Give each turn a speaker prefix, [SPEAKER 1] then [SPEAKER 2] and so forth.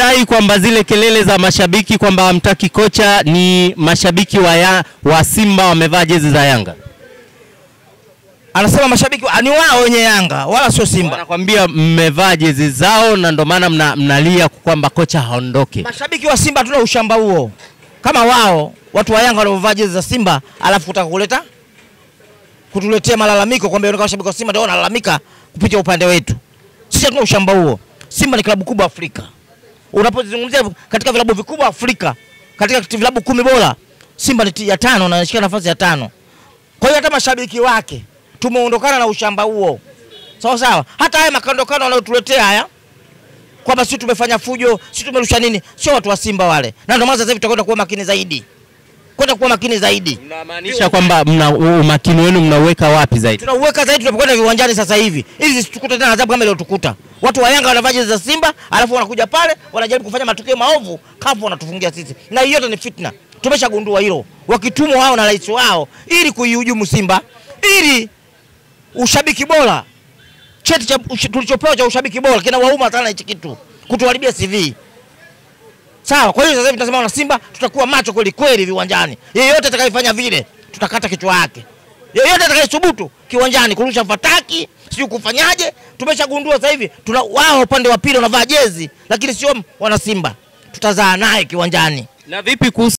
[SPEAKER 1] Anadai kwamba zile kelele za mashabiki kwamba hamtaki kocha ni mashabiki wa Simba wamevaa jezi za Yanga.
[SPEAKER 2] Anasema mashabiki ni wao wenye Yanga wala sio Simba.
[SPEAKER 1] Anakuambia mmevaa jezi zao na ndio maana mnalia kwamba kocha haondoke.
[SPEAKER 2] Mashabiki wa Simba tuna ushamba huo. Kama wao watu wa Yanga waliovaa jezi za Simba alafu kutaka kutuletea malalamiko kwamba wao mashabiki wa Simba ndio wanalalamika kupitia upande wetu. Sisi tuna ushamba huo. Simba ni klabu kubwa Afrika. Unapozungumzia katika vilabu vikubwa Afrika, katika vilabu 10 bora, Simba ni ya 5 na anashika nafasi ya 5. Kwa hiyo hata mashabiki wake tumeondokana na ushamba huo. Sawa sawa. Hata haya makandokano wanayotuletea haya kwamba sisi tumefanya fujo, sisi tumerusha nini, sio watu wa Simba wale. Na ndio maana sasa hivi tutakwenda kuwa makini zaidi. Kwenda kuwa makini zaidi.
[SPEAKER 1] Unamaanisha kwamba umakini wenu mnauweka wapi zaidi?
[SPEAKER 2] Tunauweka zaidi tunapokwenda viwanjani sasa hivi. Ili situkute tena adhabu kama ile tukuta. Watu wa Yanga wanavaa jezi za Simba, alafu wanakuja pale, wanajaribu kufanya matukio maovu, kafu wanatufungia sisi. Na hiyo yote ni fitna. Tumeshagundua hilo. Wakitumwa hao na rais wao ili kuihujumu Simba, ili ushabiki bora. Cheti cha tulichopewa cha ushabiki bora kinawauma sana hichi kitu. Kutuharibia CV. Sawa, kwa hiyo sasa hivi tunasema wana Simba tutakuwa macho kweli kweli viwanjani. Yeyote atakayefanya vile tutakata kichwa yake. Yeyote atakayesubutu kiwanjani kurusha fataki, sio kufanyaje? Tumeshagundua sasa hivi wao upande wa pili wanavaa jezi lakini sio wana Simba. Tutazaa naye kiwanjani.
[SPEAKER 1] Na vipi kuhusu